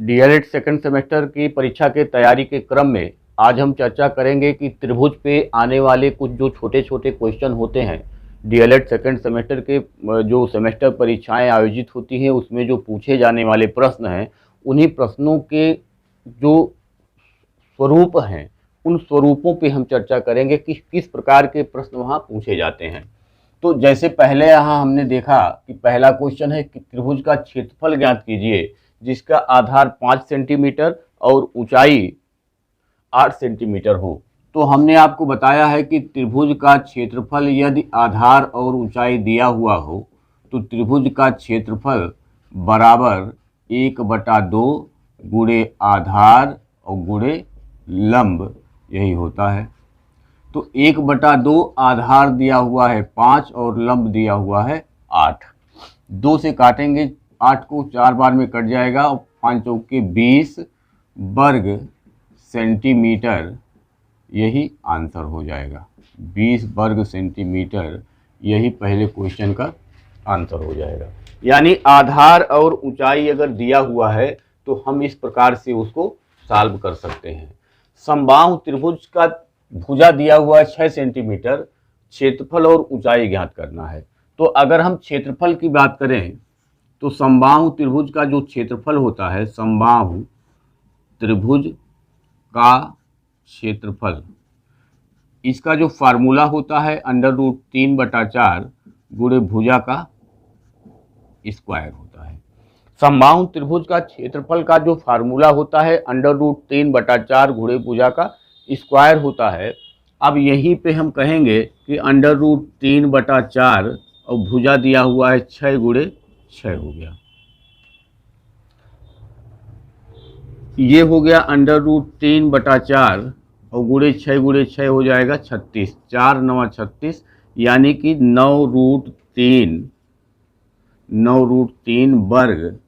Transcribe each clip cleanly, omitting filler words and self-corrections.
DElEd second semester की परीक्षा के तैयारी के क्रम में आज हम चर्चा करेंगे कि त्रिभुज पे आने वाले कुछ जो छोटे छोटे क्वेश्चन होते हैं डीएलएड सेकंड सेमेस्टर के जो सेमेस्टर परीक्षाएं आयोजित होती हैं उसमें जो पूछे जाने वाले प्रश्न हैं उन्हीं प्रश्नों के जो स्वरूप हैं उन स्वरूपों पे हम चर्चा करेंगे कि किस प्रकार के प्रश्न वहाँ पूछे जाते हैं। तो जैसे पहले यहाँ हमने देखा कि पहला क्वेश्चन है कि त्रिभुज का क्षेत्रफल ज्ञात कीजिए जिसका आधार 5 सेंटीमीटर और ऊंचाई 8 सेंटीमीटर हो। तो हमने आपको बताया है कि त्रिभुज का क्षेत्रफल यदि आधार और ऊंचाई दिया हुआ हो तो त्रिभुज का क्षेत्रफल बराबर 1/2 गुणे आधार और गुणे लंब यही होता है। तो 1/2 आधार दिया हुआ है 5 और लंब दिया हुआ है 8। 2 से काटेंगे 8 को 4 बार में कट जाएगा और 5 चौके 20 वर्ग सेंटीमीटर यही आंसर हो जाएगा। 20 वर्ग सेंटीमीटर यही पहले क्वेश्चन का आंसर हो जाएगा। यानी आधार और ऊंचाई अगर दिया हुआ है तो हम इस प्रकार से उसको सॉल्व कर सकते हैं। समबाहु त्रिभुज का भुजा दिया हुआ है 6 सेंटीमीटर, क्षेत्रफल और ऊंचाई ज्ञात करना है। तो अगर हम क्षेत्रफल की बात करें तो समबाहु त्रिभुज का जो क्षेत्रफल होता है, समबाहु त्रिभुज का क्षेत्रफल, इसका जो फार्मूला होता है √3/4 गुणे भुजा का स्क्वायर होता है। समबाहु त्रिभुज का क्षेत्रफल का जो फार्मूला होता है √3/4 गुणे भुजा का स्क्वायर होता है। अब यहीं पे हम कहेंगे कि √3/4 और भुजा दिया हुआ है 6 गुणे 6 हो गया। ये हो गया √3/4 और गुणे 6 हो जाएगा 36। 4 9 36 यानी कि 9√3 वर्ग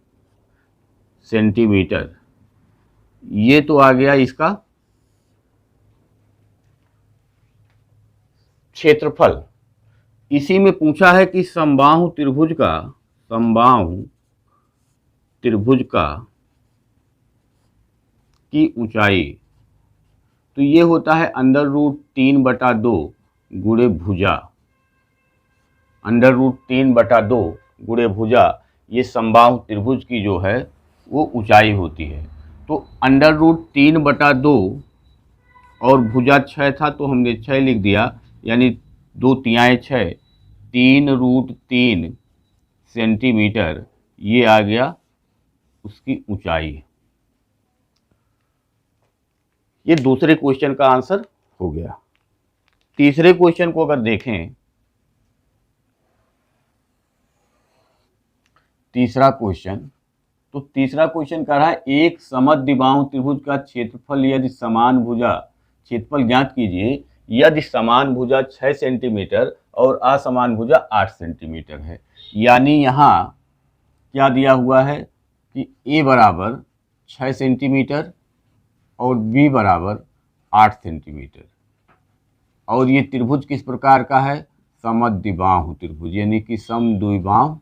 सेंटीमीटर। ये तो आ गया इसका क्षेत्रफल। इसी में पूछा है कि समबाहु त्रिभुज का की ऊंचाई, तो ये होता है √3/2 गुणे भुजा। √3/2 गुणे भुजा ये समबाहु त्रिभुज की जो है वो ऊंचाई होती है। तो √3/2 और भुजा 6 था तो हमने 6 लिख दिया, यानी 2 तिहाई 6, 3√3 सेंटीमीटर ये आ गया उसकी ऊंचाई। ये दूसरे क्वेश्चन का आंसर हो गया। तीसरे क्वेश्चन को अगर देखें, तीसरा क्वेश्चन कह रहा है एक समद्विबाहु त्रिभुज का क्षेत्रफल यदि समान भुजा, क्षेत्रफल ज्ञात कीजिए यदि समान भुजा 6 सेंटीमीटर और असमान भुजा 8 सेंटीमीटर है। यानी यहाँ क्या दिया हुआ है कि ए बराबर 6 सेंटीमीटर और बी बराबर 8 सेंटीमीटर, और ये त्रिभुज किस प्रकार का है, समद्विबाहु त्रिभुज, यानी कि समद्विबाहु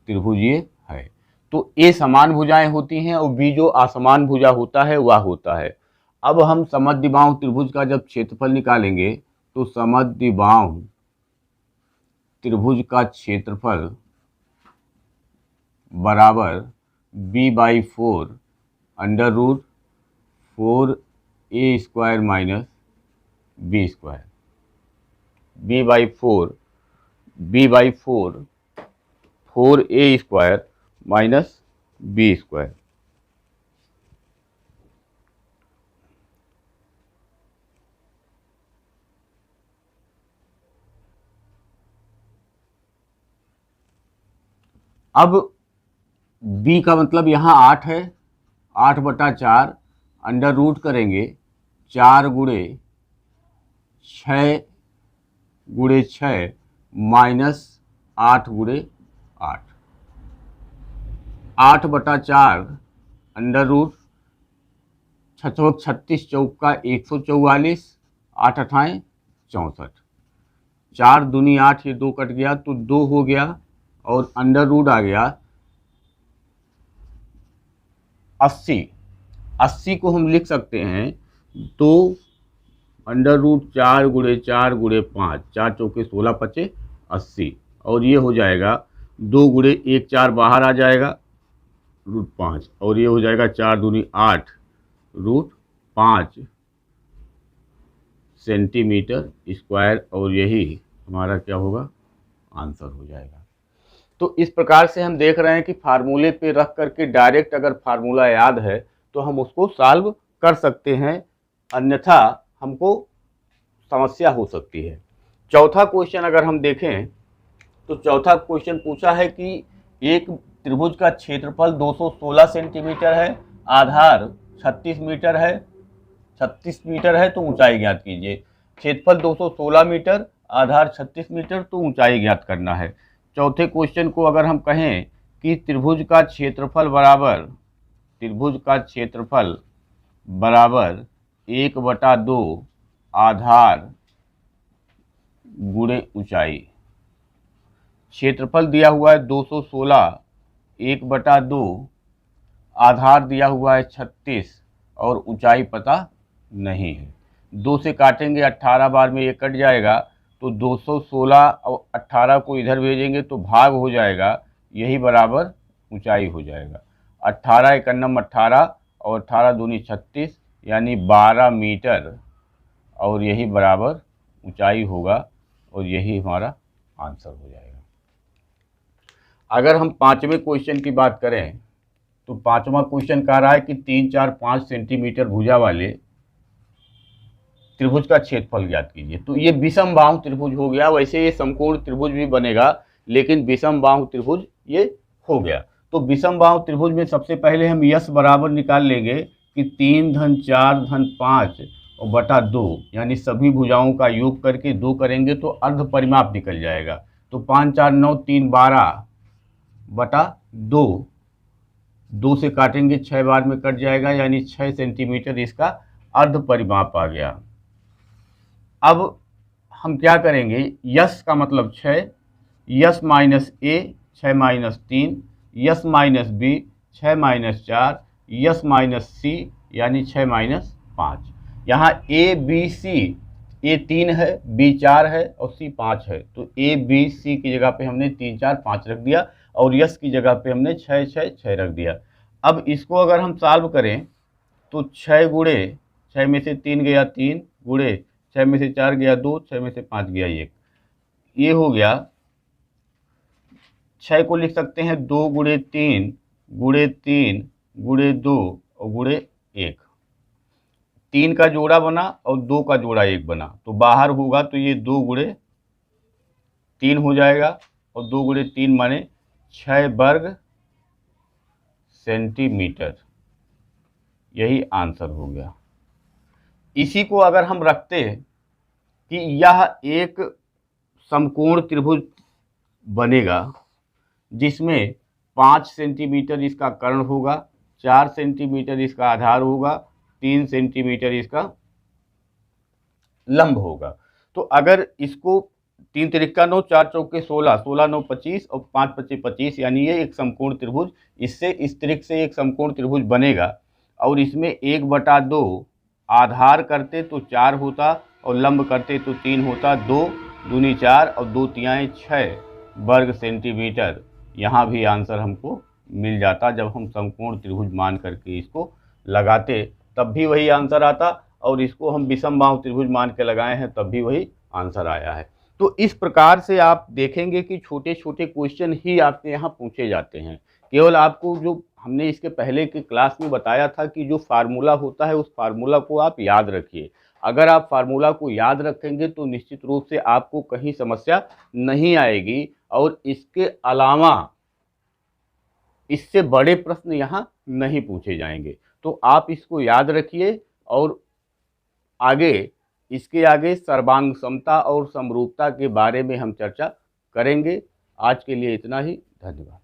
त्रिभुज ये है। तो ए समान भुजाएं होती हैं और बी जो असमान भुजा होता है वह होता है। अब हम समद्विबाहु त्रिभुज का जब क्षेत्रफल निकालेंगे तो समद्विबाहु त्रिभुज का क्षेत्रफल बराबर b/4 √4a² minus b²। b/4 4a² minus b²। अब b का मतलब यहाँ 8 है, 8/4 अंडर रूट करेंगे 4 गुणे 6 माइनस 8 गुणे 8, 8/4 अंडर रूट 36 चौका 144, 8 अठाएँ 64, 4 दूनी 8, ये 2 कट गया तो 2 हो गया और अंडर रूट आ गया 80 को हम लिख सकते हैं तो √4 गुणे 4 गुणे 5, 4 चौके 16 पचे 80, और ये हो जाएगा 2 गुणे 1, 4 बाहर आ जाएगा √5, और ये हो जाएगा 4 दूनी 8 √5 सेंटीमीटर स्क्वायर, और यही हमारा क्या होगा, आंसर हो जाएगा। तो इस प्रकार से हम देख रहे हैं कि फार्मूले पे रख करके डायरेक्ट अगर फार्मूला याद है तो हम उसको सॉल्व कर सकते हैं, अन्यथा हमको समस्या हो सकती है। चौथा क्वेश्चन अगर हम देखें तो चौथा क्वेश्चन पूछा है कि एक त्रिभुज का क्षेत्रफल 216 सेंटीमीटर है, आधार 36 मीटर है, 36 मीटर है, तो ऊंचाई ज्ञात कीजिए। क्षेत्रफल 216 मीटर, आधार 36 मीटर, तो ऊंचाई ज्ञात करना है। चौथे क्वेश्चन को अगर हम कहें कि त्रिभुज का क्षेत्रफल बराबर 1/2 आधार गुणे ऊंचाई। क्षेत्रफल दिया हुआ है 216, 1/2, आधार दिया हुआ है 36, और ऊंचाई पता नहीं है। 2 से काटेंगे 18 बार में ये कट जाएगा, तो 216 और 18 को इधर भेजेंगे तो भाग हो जाएगा, यही बराबर ऊंचाई हो जाएगा। 18 एकन्नम 18 और 18 दूनी 36, यानी 12 मीटर, और यही बराबर ऊंचाई होगा, और यही हमारा आंसर हो जाएगा। अगर हम पांचवें क्वेश्चन की बात करें तो पांचवा क्वेश्चन कह रहा है कि 3, 4, 5 सेंटीमीटर भुजा वाले त्रिभुज का क्षेत्रफल ज्ञात कीजिए। तो ये विषम बाहु त्रिभुज हो गया, वैसे ये समकोण त्रिभुज भी बनेगा, लेकिन विषम बाहु त्रिभुज ये हो गया। तो विषम बाहु त्रिभुज में सबसे पहले हम यश बराबर निकाल लेंगे कि 3 धन 4 धन 5 और बटा 2, यानी सभी भुजाओं का योग करके 2 करेंगे तो अर्ध परिमाप निकल जाएगा। तो 5, 4, 9, 3, 12 बटा 2, 2 से काटेंगे 6 बार में कट जाएगा, यानी 6 सेंटीमीटर इसका अर्ध परिमाप आ गया। अब हम क्या करेंगे, यश का मतलब 6, यश माइनस ए 6 माइनस 3, यश माइनस बी 6 माइनस 4, यश माइनस सी यानी 6 माइनस 5। यहाँ ए बी सी, ए 3 है, बी 4 है और सी 5 है, तो ए बी सी की जगह पे हमने 3, 4, 5 रख दिया, और यश की जगह पे हमने 6, 6, 6 रख दिया। अब इसको अगर हम सॉल्व करें तो 6 गुणे 6 में से 3 गया 3, गुणे 6 में से 4 गया 2, 6 में से 5 गया 1, ये हो गया। 6 को लिख सकते हैं 2 गुणे 3 गुणे 3 गुणे 2 और गुणे 1। 3 का जोड़ा बना और 2 का जोड़ा 1 बना, तो बाहर होगा तो ये 2 गुणे 3 हो जाएगा, और 2 गुणे 3 माने 6 वर्ग सेंटीमीटर, यही आंसर हो गया। इसी को अगर हम रखते हैं कि यह एक समकोण त्रिभुज बनेगा जिसमें 5 सेंटीमीटर इसका कर्ण होगा, 4 सेंटीमीटर इसका आधार होगा, 3 सेंटीमीटर इसका लंब होगा। तो अगर इसको 3 तिरिक्का 9, 4 चौके 16, 16 9 25 और 5 पच्चे 25, यानी ये एक समकोण त्रिभुज, इससे इस तरीके से एक समकोण त्रिभुज बनेगा। और इसमें 1/2 आधार करते तो 4 होता और लंब करते तो 3 होता, 2 दूनी 4 और 2 तिहाई 6 वर्ग सेंटीमीटर। यहाँ भी आंसर हमको मिल जाता, जब हम समकोण त्रिभुज मान करके इसको लगाते तब भी वही आंसर आता, और इसको हम विषम बाहु त्रिभुज मान के लगाए हैं तब भी वही आंसर आया है। तो इस प्रकार से आप देखेंगे कि छोटे छोटे क्वेश्चन ही आपके यहाँ पूछे जाते हैं। केवल आपको जो हमने इसके पहले की क्लास में बताया था कि जो फार्मूला होता है उस फार्मूला को आप याद रखिए। अगर आप फार्मूला को याद रखेंगे तो निश्चित रूप से आपको कहीं समस्या नहीं आएगी, और इसके अलावा इससे बड़े प्रश्न यहाँ नहीं पूछे जाएंगे। तो आप इसको याद रखिए, और आगे इसके आगे सर्वांग समता और समरूपता के बारे में हम चर्चा करेंगे। आज के लिए इतना ही, धन्यवाद।